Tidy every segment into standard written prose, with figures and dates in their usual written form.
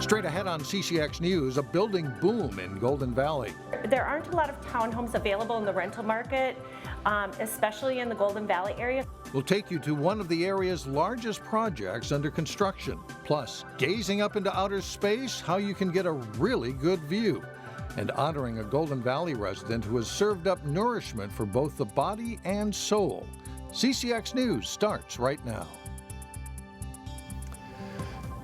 Straight ahead on CCX News, a building boom in Golden Valley. There aren't a lot of townhomes available in the rental market, especially in the Golden Valley area. We'll take you to one of the area's largest projects under construction. Plus, gazing up into outer space, how you can get a really good view. And honoring a Golden Valley resident who has served up nourishment for both the body and soul. CCX News starts right now.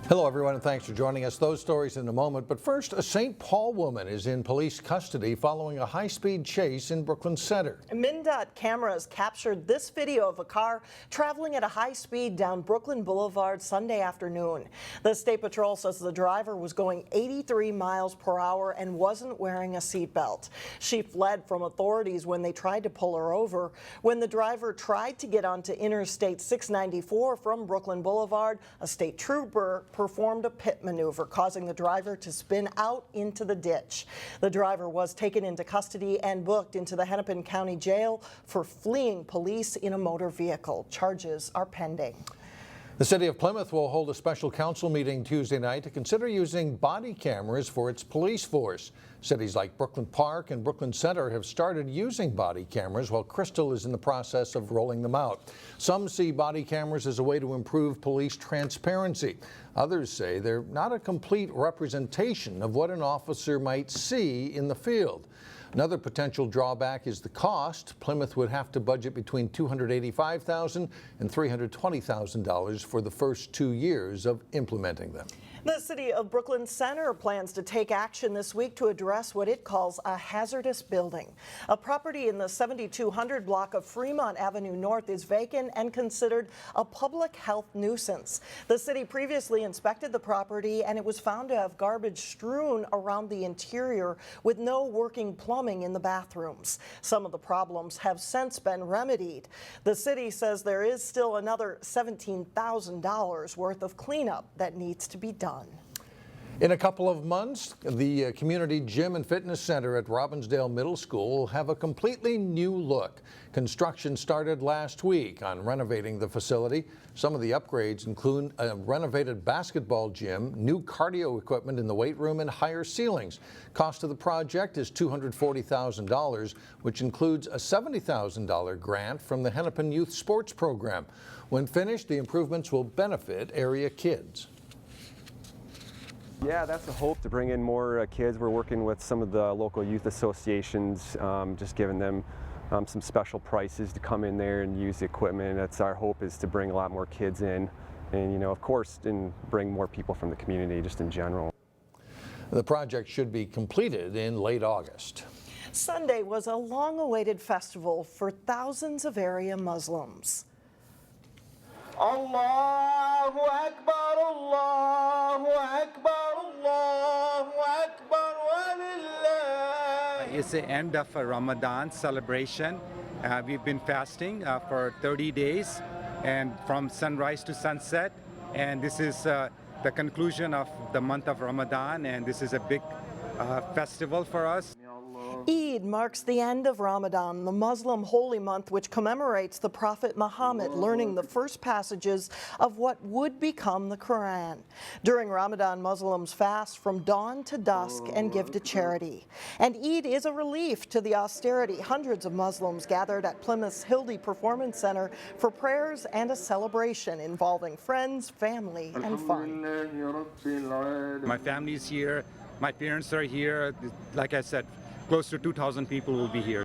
Hello, everyone, and thanks for joining us. Those stories in a moment. But first, a St. Paul woman is in police custody following a high-speed chase in Brooklyn Center. MnDOT cameras captured this video of a car traveling at a high speed down Brooklyn Boulevard Sunday afternoon. The State Patrol says the driver was going 83 miles per hour and wasn't wearing a seatbelt. She fled from authorities when they tried to pull her over. When the driver tried to get onto Interstate 694 from Brooklyn Boulevard, a state trooper performed a pit maneuver, causing the driver to spin out into the ditch. The driver was taken into custody and booked into the Hennepin County Jail for fleeing police in a motor vehicle. Charges are pending. The city of Plymouth will hold a special council meeting Tuesday night to consider using body cameras for its police force. Cities like Brooklyn Park and Brooklyn Center have started using body cameras, while Crystal is in the process of rolling them out. Some see body cameras as a way to improve police transparency. Others say they're not a complete representation of what an officer might see in the field. Another potential drawback is the cost. Plymouth would have to budget between $285,000 and $320,000 for the first 2 years of implementing them. The city of Brooklyn Center plans to take action this week to address what it calls a hazardous building. A property in the 7200 block of Fremont Avenue North is vacant and considered a public health nuisance. The city previously inspected the property and it was found to have garbage strewn around the interior with no working plumbing in the bathrooms. Some of the problems have since been remedied. The city says there is still another $17,000 worth of cleanup that needs to be done. In a couple of months, the community gym and fitness center at Robbinsdale Middle School will have a completely new look. Construction started last week on renovating the facility. Some of the upgrades include a renovated basketball gym, new cardio equipment in the weight room, and higher ceilings. Cost of the project is $240,000, which includes a $70,000 grant from the Hennepin Youth Sports Program. When finished, the improvements will benefit area kids. Yeah, that's a hope, to bring in more kids. We're working with some of the local youth associations, just giving them some special prices to come in there and use the equipment. That's our hope, is to bring a lot more kids in and, you know, of course, and bring more people from the community just in general. The project should be completed in late August. Sunday was a long-awaited festival for thousands of area Muslims. Allahu Akbar, Allahu Akbar, Allahu Akbar, walillah. It's the end of a Ramadan celebration. We've been fasting for 30 days and from sunrise to sunset. And this is the conclusion of the month of Ramadan, and this is a big festival for us. Eid marks the end of Ramadan, the Muslim holy month which commemorates the Prophet Muhammad learning the first passages of what would become the Quran. During Ramadan, Muslims fast from dawn to dusk and give to charity. And Eid is a relief to the austerity. Hundreds of Muslims gathered at Plymouth's Hildy Performance Center for prayers and a celebration involving friends, family, and fun. My family's here, my parents are here. Like I said, close to 2,000 people will be here.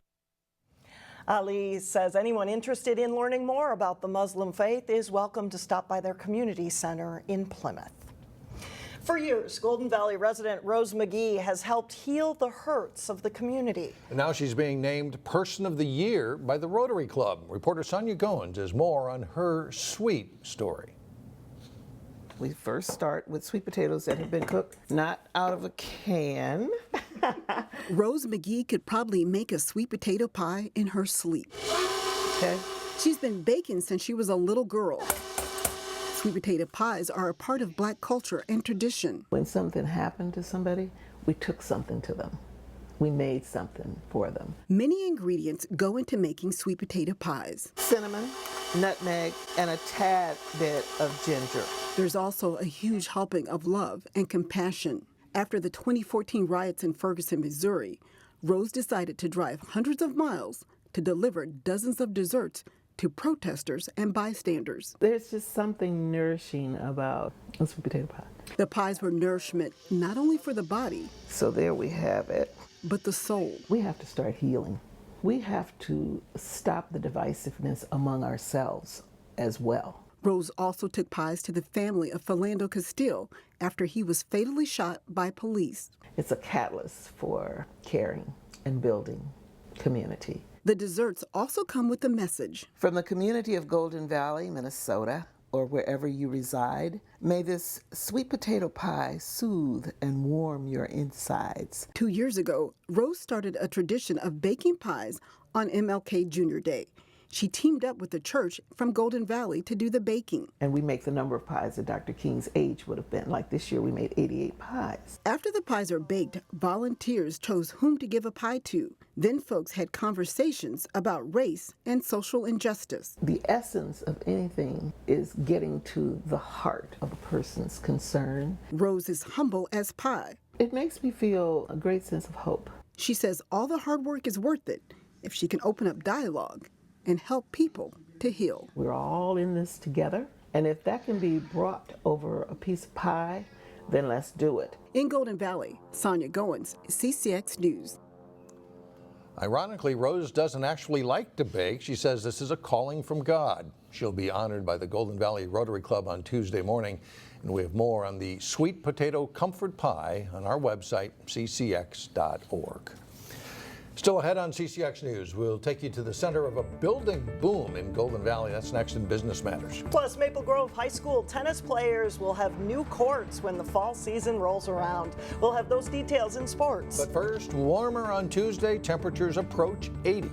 Ali says anyone interested in learning more about the Muslim faith is welcome to stop by their community center in Plymouth. For years, Golden Valley resident Rose McGee has helped heal the hurts of the community. And now she's being named Person of the Year by the Rotary Club. Reporter Sonia Goins has more on her sweet story. We first start with sweet potatoes that have been cooked, not out of a can. Rose McGee could probably make a sweet potato pie in her sleep. Okay. She's been baking since she was a little girl. Sweet potato pies are a part of Black culture and tradition. When something happened to somebody, we took something to them. we made something for them. Many ingredients go into making sweet potato pies. Cinnamon, nutmeg, and a tad bit of ginger. There's also a huge helping of love and compassion. After the 2014 riots in Ferguson, Missouri, Rose decided to drive hundreds of miles to deliver dozens of desserts to protesters and bystanders. There's just something nourishing about a sweet potato pie. The pies were nourishment not only for the body, So there we have it. but the soul. We have to start healing. We have to stop the divisiveness among ourselves as well. Rose also took pies to the family of Philando Castile after he was fatally shot by police. It's a catalyst for caring and building community. The desserts also come with a message. From the community of Golden Valley, Minnesota, or wherever you reside, may this sweet potato pie soothe and warm your insides. 2 years ago, Rose started a tradition of baking pies on MLK Jr. Day. She teamed up with the church from Golden Valley to do the baking. And we make the number of pies that Dr. King's age would have been. Like this year, we made 88 pies. After the pies are baked, volunteers chose whom to give a pie to. Then folks had conversations about race and social injustice. The essence of anything is getting to the heart of a person's concern. Rose is humble as pie. It makes me feel a great sense of hope. She says all the hard work is worth it if she can open up dialogue and help people to heal. We're all in this together, and if that can be brought over a piece of pie, then let's do it. In Golden Valley, Sonia Goins, CCX News. Ironically, Rose doesn't actually like to bake. She says this is a calling from God. She'll be honored by the Golden Valley Rotary Club on Tuesday morning. And we have more on the sweet potato comfort pie on our website, ccx.org. Still ahead on CCX News, we'll take you to the center of a building boom in Golden Valley. That's next in Business Matters. Plus, Maple Grove High School tennis players will have new courts when the fall season rolls around. We'll have those details in sports. But first, warmer on Tuesday. Temperatures approach 80.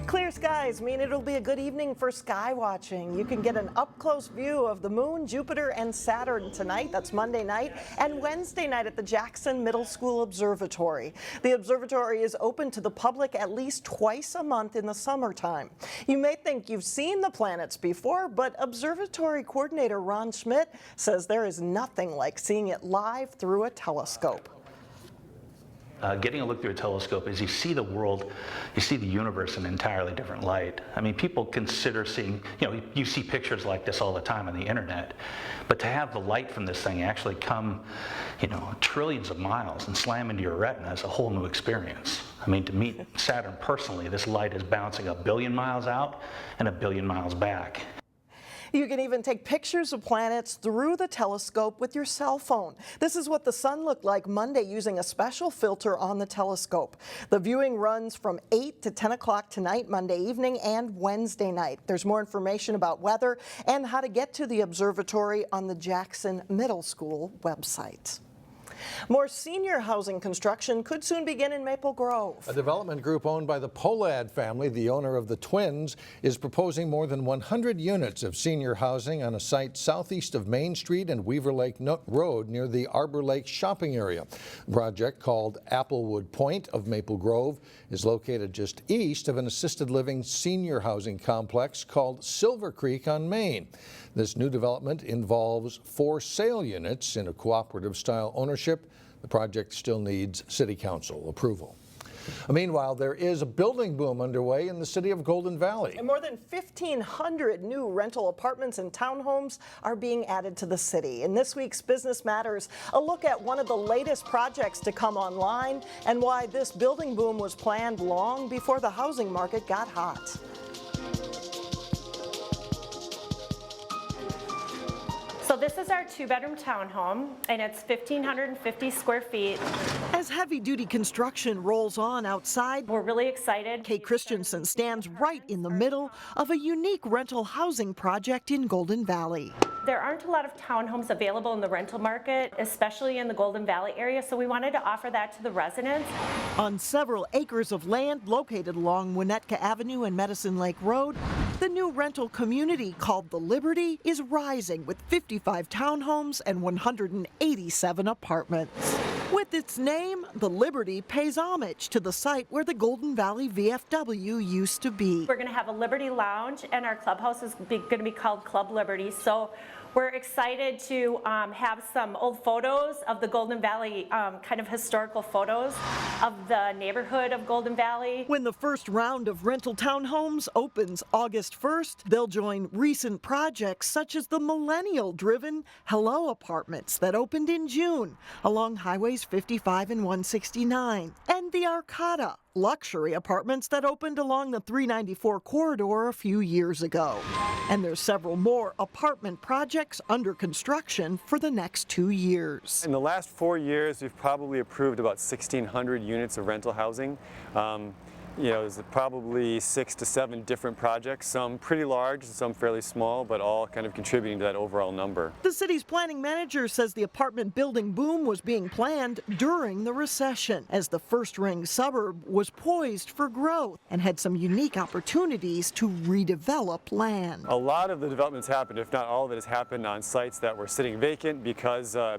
Clear skies mean it'll be a good evening for sky watching. You can get an up-close view of the moon, Jupiter, and Saturn tonight. That's Monday night and Wednesday night at the Jackson Middle School Observatory. The observatory is open to the public at least twice a month in the summertime. You may think you've seen the planets before, but observatory coordinator Ron Schmidt says there is nothing like seeing it live through a telescope. Getting a look through a telescope is you see the world, you see the universe in an entirely different light. I mean, people consider seeing, you see pictures like this all the time on the internet, but to have the light from this thing actually come, trillions of miles and slam into your retina is a whole new experience. I mean, to meet Saturn personally, this light is bouncing 1 billion miles out and 1 billion miles back. You can even take pictures of planets through the telescope with your cell phone. This is what the sun looked like Monday using a special filter on the telescope. The viewing runs from 8 to 10 o'clock tonight, Monday evening, and Wednesday night. There's more information about weather and how to get to the observatory on the Jackson Middle School website. More senior housing construction could soon begin in Maple Grove. A development group owned by the Pollad family, the owner of the twins, is proposing more than 100 units of senior housing on a site southeast of Main Street and Weaver Lake Road near the Arbor Lake shopping area. The project, called Applewood Pointe of Maple Grove, is located just east of an assisted living senior housing complex called Silver Creek on Main. This new development involves 4 sale units in a cooperative-style ownership. The project still needs City Council approval. Meanwhile, there is a building boom underway in the city of Golden Valley. And more than 1,500 new rental apartments and townhomes are being added to the city. In this week's Business Matters, a look at one of the latest projects to come online and why this building boom was planned long before the housing market got hot. So this is our 2-bedroom townhome, and it's 1,550 square feet. As heavy-duty construction rolls on outside, We're really excited. Kate Christensen stands right in the middle of a unique rental housing project in Golden Valley. There aren't a lot of townhomes available in the rental market, especially in the Golden Valley area, so we wanted to offer that to the residents. On several acres of land located along Winnetka Avenue and Medicine Lake Road, The new rental community called The Liberty is rising with 55 townhomes and 187 apartments. With its name, The Liberty pays homage to the site where the Golden Valley VFW used to be. We're going to have a Liberty Lounge, and our clubhouse is going to be called Club Liberty. So we're excited to have some old photos of the Golden Valley, kind of historical photos of the neighborhood of Golden Valley. When the first round of rental townhomes opens August 1st, they'll join recent projects such as the millennial-driven Hello Apartments that opened in June along Highways 55 and 169, and the Arcata luxury apartments that opened along the 394 corridor a few years ago. And there's several more apartment projects under construction for the next 2 years. In the last 4 years, we've probably approved about 1,600 units of rental housing. There's probably 6 to 7 different projects, some pretty large, some fairly small, but all kind of contributing to that overall number. The city's planning manager says the apartment building boom was being planned during the recession, as the first ring suburb was poised for growth and had some unique opportunities to redevelop land. A lot of the developments happened, if not all of it, has happened on sites that were sitting vacant because a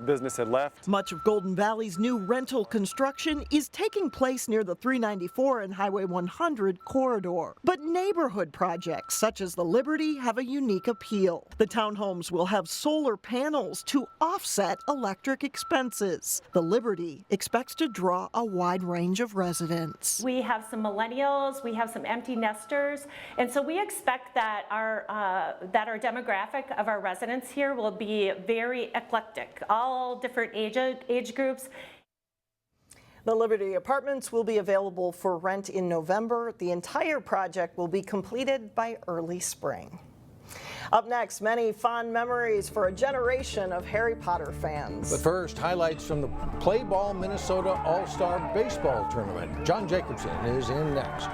business had left. Much of Golden Valley's new rental construction is taking place near the 394 and Highway 100 corridor. But neighborhood projects such as the Liberty have a unique appeal. The townhomes will have solar panels to offset electric expenses. The Liberty expects to draw a wide range of residents. We have some millennials, we have some empty nesters, and so we expect that our demographic of our residents here will be very eclectic, all different age groups. The Liberty Apartments will be available for rent in November. The entire project will be completed by early spring. Up next, many fond memories for a generation of Harry Potter fans. But first, highlights from the Play Ball Minnesota All-Star Baseball Tournament. John Jacobson is in next.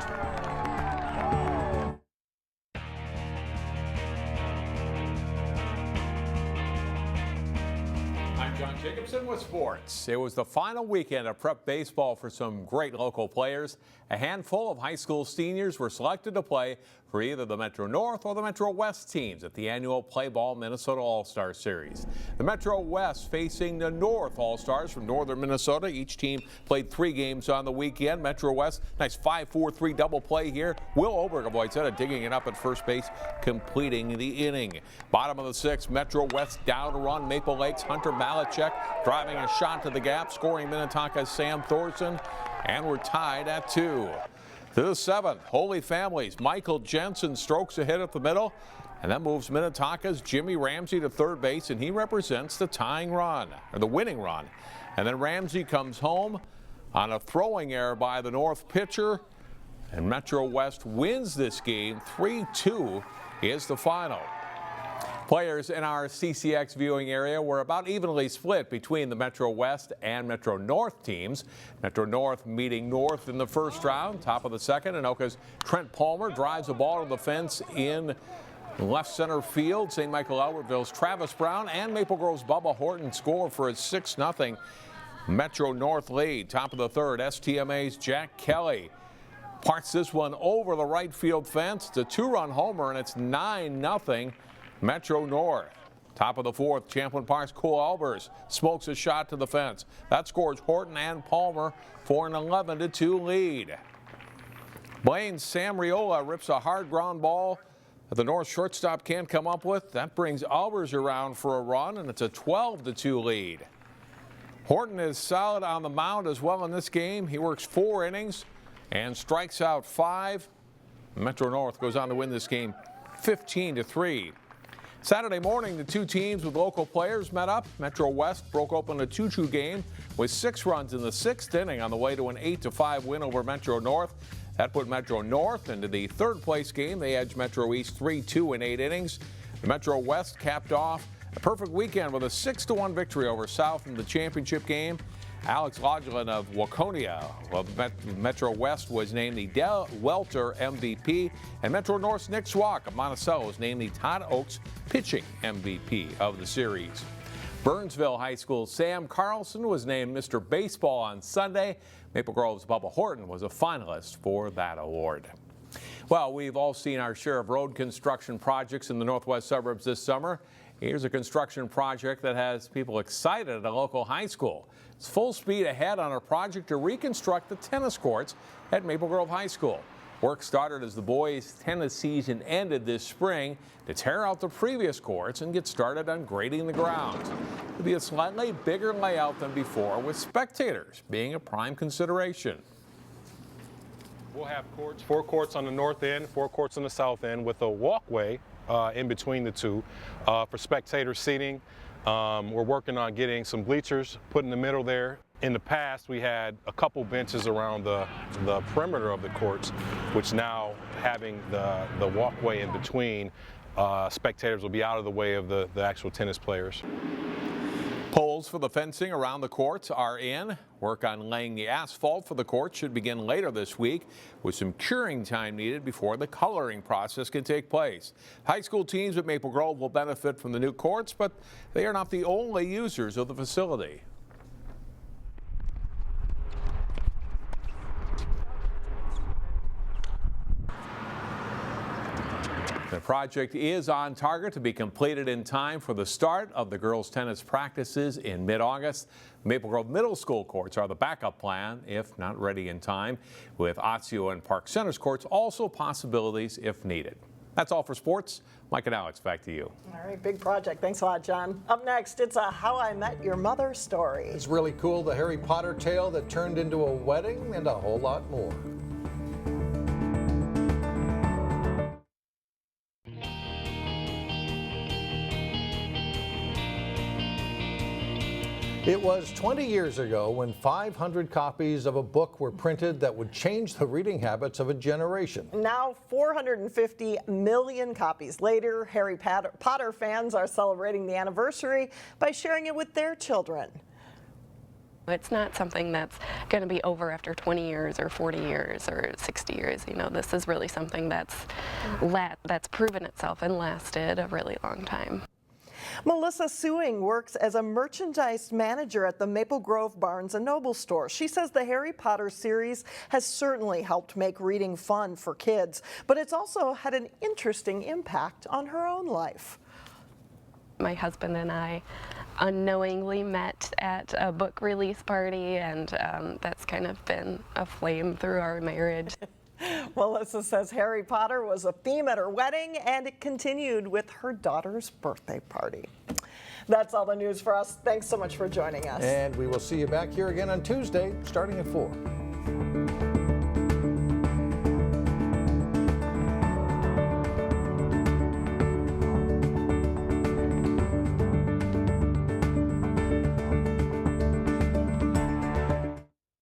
John Jacobson with sports. It was the final weekend of prep baseball for some great local players. A handful of high school seniors were selected to play for either the Metro North or the Metro West teams at the annual Play Ball Minnesota All-Star Series. The Metro West facing the North All-Stars from northern Minnesota. Each team played 3 games on the weekend. Metro West, nice 5-4-3 double play here. Will Oberg of Whiteside digging it up at first base, completing the inning. Bottom of the 6th, Metro West down to run. Maple Lakes Hunter Malachek driving a shot to the gap, scoring Minnetonka's Sam Thorson, and we're tied at 2. To the 7th, Holy Families. Michael Jensen strokes a hit up the middle, and that moves Minnetonka's Jimmy Ramsey to third base, and he represents the tying run, or the winning run. And then Ramsey comes home on a throwing error by the North pitcher, and Metro West wins this game. 3-2 is the final. Players in our CCX viewing area were about evenly split between the Metro West and Metro North teams. Metro North meeting North in the first round, top of the 2nd. Anoka's Trent Palmer drives the ball to the fence in left center field. St. Michael Albertville's Travis Brown and Maple Grove's Bubba Horton score for a 6-0 Metro North lead. Top of the 3rd, STMA's Jack Kelly parts this one over the right field fence. It's a 2-run homer, and it's 9-0 Metro North. Top of the 4th, Champlain Park's Cole Albers smokes a shot to the fence. That scores Horton and Palmer for an 11-2 lead. Blaine's Sam Riola rips a hard ground ball that the North shortstop can't come up with. That brings Albers around for a run, and it's a 12-2 lead. Horton is solid on the mound as well in this game. He works 4 innings and strikes out 5. Metro North goes on to win this game 15-3. Saturday morning, the 2 teams with local players met up. Metro West broke open a 2-2 game with 6 runs in the 6th inning on the way to an 8-5 win over Metro North. That put Metro North into the 3rd place game. They edged Metro East 3-2 in 8 innings. The Metro West capped off a perfect weekend with a 6-1 victory over South in the championship game. Alex Lodgelin of Waconia of Metro West was named the Del Welter MVP, and Metro North's Nick Swak of Monticello was named the Todd Oaks pitching MVP of the series. Burnsville High School's Sam Carlson was named Mr. Baseball on Sunday. Maple Grove's Bubba Horton was a finalist for that award. Well, we've all seen our share of road construction projects in the northwest suburbs this summer. Here's a construction project that has people excited at a local high school. It's full speed ahead on a project to reconstruct the tennis courts at Maple Grove High School. Work started as the boys' tennis season ended this spring to tear out the previous courts and get started on grading the grounds. It'll be a slightly bigger layout than before, with spectators being a prime consideration. We'll have courts, 4 courts on the north end, 4 courts on the south end, with a walkway in between the two for spectator seating. We're working on getting some bleachers put in the middle there. In the past, we had a couple benches around the perimeter of the courts, which now, having the walkway in between, spectators will be out of the way of the actual tennis players. Poles for the fencing around the courts are in. Work on laying the asphalt for the court should begin later this week, with some curing time needed before the coloring process can take place. High school teams at Maple Grove will benefit from the new courts, but they are not the only users of the facility. The project is on target to be completed in time for the start of the girls' tennis practices in mid-August. Maple Grove Middle School courts are the backup plan if not ready in time, with Osseo and Park Center's courts also possibilities if needed. That's all for sports. Mike and Alex, back to you. All right, big project. Thanks a lot, John. Up next, it's a How I Met Your Mother story. It's really cool, the Harry Potter tale that turned into a wedding and a whole lot more. It was 20 years ago when 500 copies of a book were printed that would change the reading habits of a generation. Now, 450 million copies later, Harry Potter fans are celebrating the anniversary by sharing it with their children. It's not something that's going to be over after 20 years or 40 years or 60 years. You know, this is really something that's proven itself and lasted a really long time. Melissa Sewing works as a merchandise manager at the Maple Grove Barnes & Noble store. She says the Harry Potter series has certainly helped make reading fun for kids, but it's also had an interesting impact on her own life. My husband and I unknowingly met at a book release party, and that's kind of been a flame through our marriage. Melissa says Harry Potter was a theme at her wedding, and it continued with her daughter's birthday party. That's all the news for us. Thanks so much for joining us. And we will see you back here again on Tuesday, starting at 4.